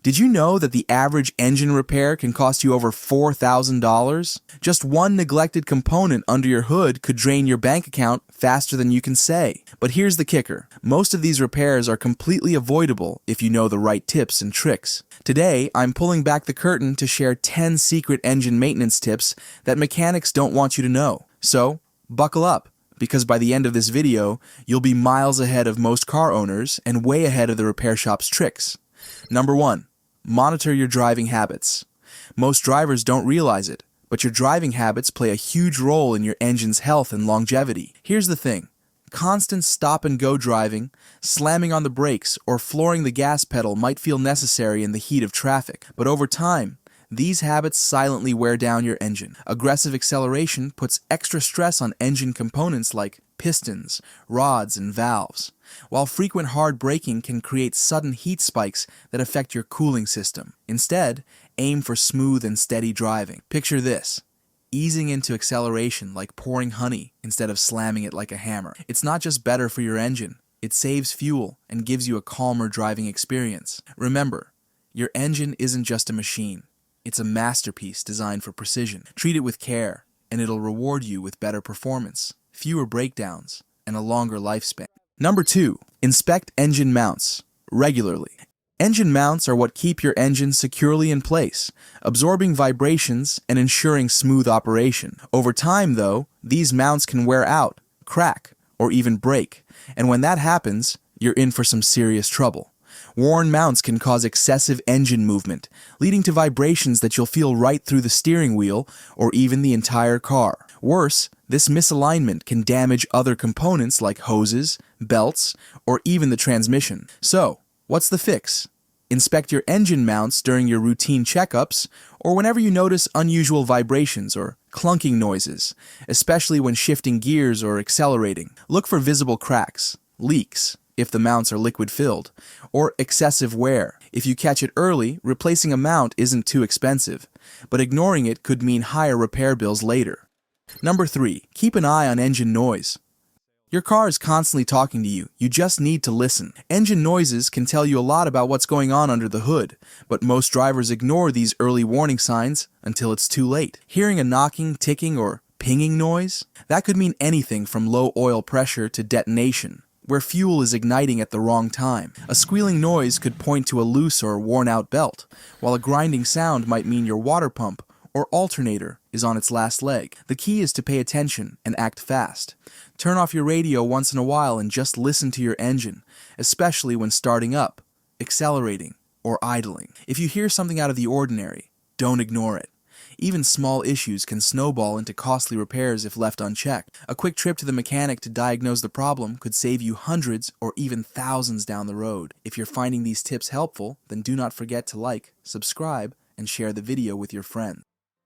Did you know that the average engine repair can cost you over $4,000? Just one neglected component under your hood could drain your bank account faster than you can say. But here's the kicker. Most of these repairs are completely avoidable if you know the right tips and tricks. Today, I'm pulling back the curtain to share 10 secret engine maintenance tips that mechanics don't want you to know. So, buckle up, because by the end of this video, you'll be miles ahead of most car owners and way ahead of the repair shop's tricks. Number 1. Monitor your driving habits. Most drivers don't realize it, but your driving habits play a huge role in your engine's health and longevity. Here's the thing. Constant stop-and-go driving, slamming on the brakes, or flooring the gas pedal might feel necessary in the heat of traffic, but over time, these habits silently wear down your engine. Aggressive acceleration puts extra stress on engine components like pistons, rods, and valves, while frequent hard braking can create sudden heat spikes that affect your cooling system. Instead, aim for smooth and steady driving. Picture this. Easing into acceleration like pouring honey instead of slamming it like a hammer. It's not just better for your engine, it saves fuel and gives you a calmer driving experience. Remember, your engine isn't just a machine. It's a masterpiece designed for precision. Treat it with care, and it'll reward you with better performance, fewer breakdowns, and a longer lifespan. Number 2. Inspect engine mounts regularly. Engine mounts are what keep your engine securely in place, absorbing vibrations and ensuring smooth operation. Over time, though, these mounts can wear out, crack, or even break, and when that happens, you're in for some serious trouble. Worn mounts can cause excessive engine movement, leading to vibrations that you'll feel right through the steering wheel or even the entire car. Worse, this misalignment can damage other components like hoses, belts, or even the transmission. So, what's the fix? Inspect your engine mounts during your routine checkups or whenever you notice unusual vibrations or clunking noises, especially when shifting gears or accelerating. Look for visible cracks, leaks, if the mounts are liquid-filled, or excessive wear. If you catch it early, replacing a mount isn't too expensive, but ignoring it could mean higher repair bills later. Number 3. Keep an eye on engine noise. Your car is constantly talking to you. You just need to listen. Engine noises can tell you a lot about what's going on under the hood, but most drivers ignore these early warning signs until it's too late. Hearing a knocking, ticking, or pinging noise? That could mean anything from low oil pressure to detonation, where fuel is igniting at the wrong time. A squealing noise could point to a loose or worn-out belt, while a grinding sound might mean your water pump or alternator is on its last leg. The key is to pay attention and act fast. Turn off your radio once in a while and just listen to your engine, especially when starting up, accelerating, or idling. If you hear something out of the ordinary, don't ignore it. Even small issues can snowball into costly repairs if left unchecked. A quick trip to the mechanic to diagnose the problem could save you hundreds or even thousands down the road. If you're finding these tips helpful, then do not forget to like, subscribe, and share the video with your friends.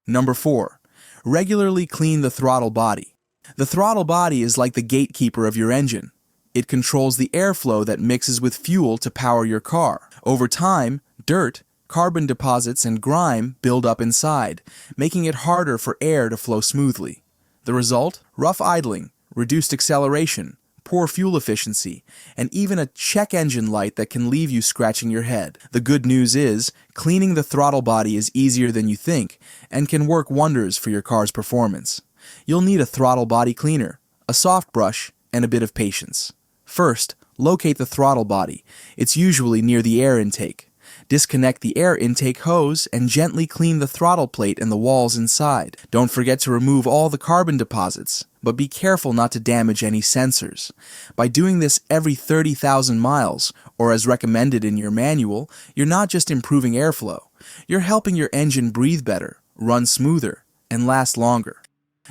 Number 4. Regularly clean the throttle body. The throttle body is like the gatekeeper of your engine. It controls the airflow that mixes with fuel to power your car. Over time, dirt, carbon deposits, and grime build up inside, making it harder for air to flow smoothly. The result? Rough idling, reduced acceleration, poor fuel efficiency, and even a check engine light that can leave you scratching your head. The good news is, cleaning the throttle body is easier than you think and can work wonders for your car's performance. You'll need a throttle body cleaner, a soft brush, and a bit of patience. First, locate the throttle body. It's usually near the air intake. Disconnect the air intake hose and gently clean the throttle plate and the walls inside. Don't forget to remove all the carbon deposits, but be careful not to damage any sensors. By doing this every 30,000 miles, or as recommended in your manual, you're not just improving airflow, you're helping your engine breathe better, run smoother, and last longer.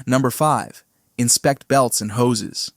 Number 5. Inspect belts and hoses.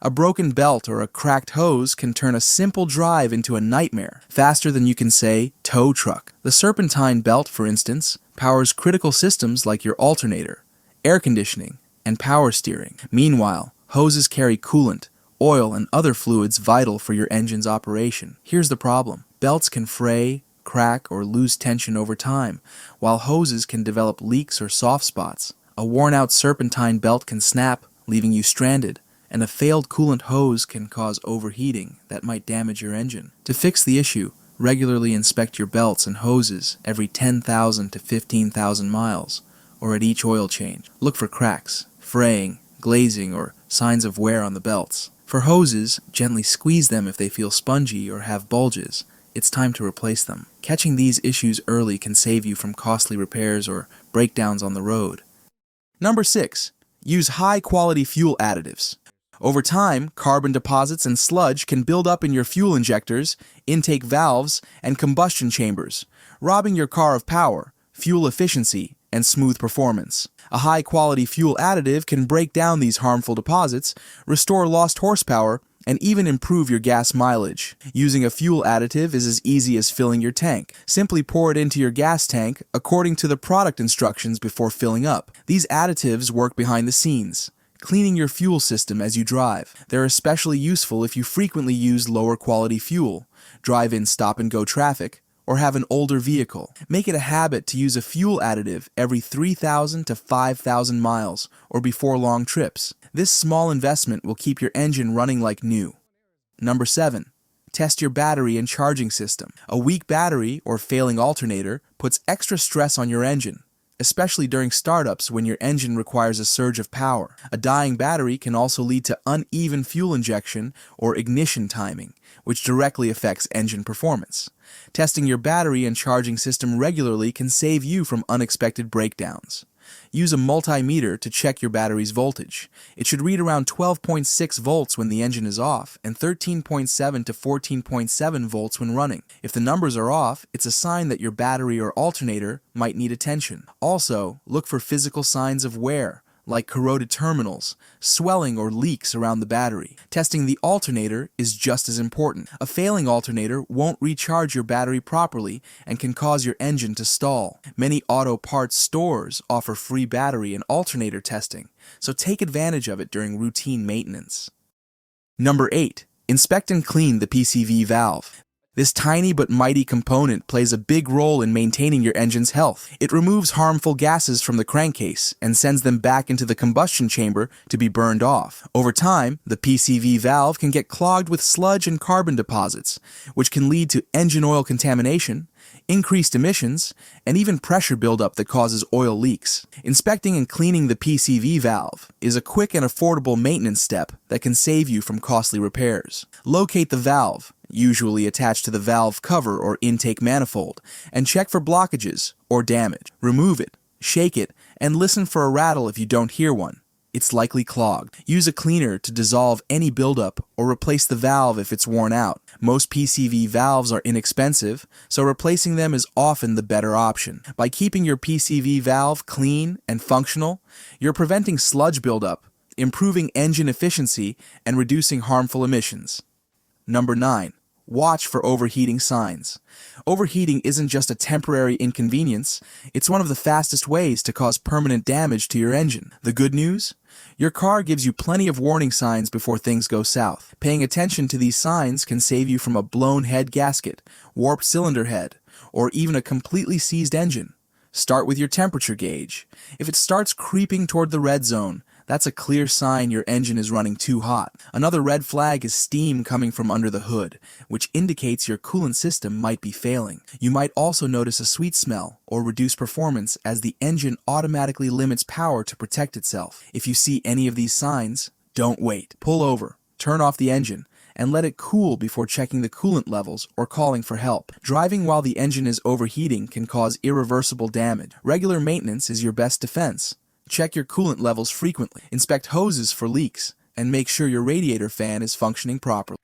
A broken belt or a cracked hose can turn a simple drive into a nightmare, faster than you can say tow truck. The serpentine belt, for instance, powers critical systems like your alternator, air conditioning, and power steering. Meanwhile, hoses carry coolant, oil, and other fluids vital for your engine's operation. Here's the problem. Belts can fray, crack, or lose tension over time, while hoses can develop leaks or soft spots. A worn-out serpentine belt can snap, leaving you stranded, and a failed coolant hose can cause overheating that might damage your engine. To fix the issue, Regularly inspect your belts and hoses every 10,000 to 15,000 miles, or at each oil change. Look for cracks, fraying, glazing, or signs of wear on the belts. For hoses, gently squeeze them if they feel spongy or have bulges. It's time to replace them. Catching these issues early can save you from costly repairs or breakdowns on the road. Number 6. Use high-quality fuel additives. Over time, carbon deposits and sludge can build up in your fuel injectors, intake valves, and combustion chambers, robbing your car of power, fuel efficiency, and smooth performance. A high-quality fuel additive can break down these harmful deposits, restore lost horsepower, and even improve your gas mileage. Using a fuel additive is as easy as filling your tank. Simply pour it into your gas tank according to the product instructions before filling up. These additives work behind the scenes, cleaning your fuel system as you drive. They're especially useful if you frequently use lower quality fuel, drive in stop-and-go traffic, or have an older vehicle. Make it a habit to use a fuel additive every 3,000 to 5,000 miles or before long trips. This small investment will keep your engine running like new. Number 7. Test your battery and charging system. A weak battery or failing alternator puts extra stress on your engine, especially during startups when your engine requires a surge of power. A dying battery can also lead to uneven fuel injection or ignition timing, which directly affects engine performance. Testing your battery and charging system regularly can save you from unexpected breakdowns. Use a multimeter to check your battery's voltage. It should read around 12.6 volts when the engine is off and 13.7 to 14.7 volts when running. If the numbers are off, it's a sign that your battery or alternator might need attention. Also, look for physical signs of wear, like corroded terminals, swelling, or leaks around the battery. Testing the alternator is just as important. A failing alternator won't recharge your battery properly and can cause your engine to stall. Many auto parts stores offer free battery and alternator testing, so take advantage of it during routine maintenance. Number 8. Inspect and clean the PCV valve. This tiny but mighty component plays a big role in maintaining your engine's health. It removes harmful gases from the crankcase and sends them back into the combustion chamber to be burned off. Over time, the PCV valve can get clogged with sludge and carbon deposits, which can lead to engine oil contamination, increased emissions, and even pressure buildup that causes oil leaks. Inspecting and cleaning the PCV valve is a quick and affordable maintenance step that can save you from costly repairs. Locate the valve, usually attached to the valve cover or intake manifold, and check for blockages or damage. Remove it, shake it, and listen for a rattle if you don't hear one. It's likely clogged. Use a cleaner to dissolve any buildup or replace the valve if it's worn out. Most PCV valves are inexpensive, so replacing them is often the better option. By keeping your PCV valve clean and functional, you're preventing sludge buildup, improving engine efficiency, and reducing harmful emissions. Number 9. Watch for overheating signs. Overheating isn't just a temporary inconvenience, it's one of the fastest ways to cause permanent damage to your engine. The good news? Your car gives you plenty of warning signs before things go south. Paying attention to these signs can save you from a blown head gasket, warped cylinder head, or even a completely seized engine. Start with your temperature gauge. If it starts creeping toward the red zone, that's a clear sign your engine is running too hot. Another red flag is steam coming from under the hood, which indicates your coolant system might be failing. You might also notice a sweet smell or reduced performance as the engine automatically limits power to protect itself. If you see any of these signs, don't wait. Pull over, turn off the engine, and let it cool before checking the coolant levels or calling for help. Driving while the engine is overheating can cause irreversible damage. Regular maintenance is your best defense. Check your coolant levels frequently, inspect hoses for leaks, and make sure your radiator fan is functioning properly.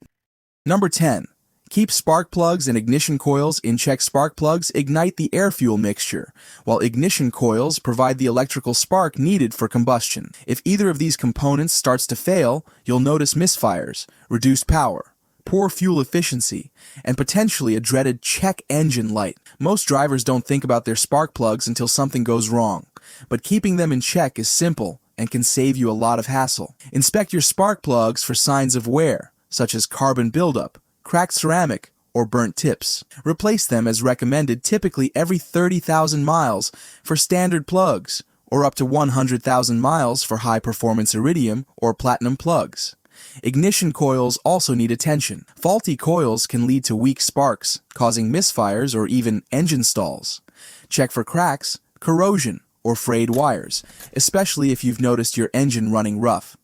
Number 10. Keep spark plugs and ignition coils in check. Spark plugs ignite the air-fuel mixture, while ignition coils provide the electrical spark needed for combustion. If either of these components starts to fail, you'll notice misfires, reduced power, poor fuel efficiency, and potentially a dreaded check engine light. Most drivers don't think about their spark plugs until something goes wrong, but keeping them in check is simple and can save you a lot of hassle. Inspect your spark plugs for signs of wear, such as carbon buildup, cracked ceramic, or burnt tips. Replace them as recommended, typically every 30,000 miles for standard plugs, or up to 100,000 miles for high-performance iridium or platinum plugs. Ignition coils also need attention. Faulty coils can lead to weak sparks, causing misfires or even engine stalls. Check for cracks, corrosion, or frayed wires, especially if you've noticed your engine running rough.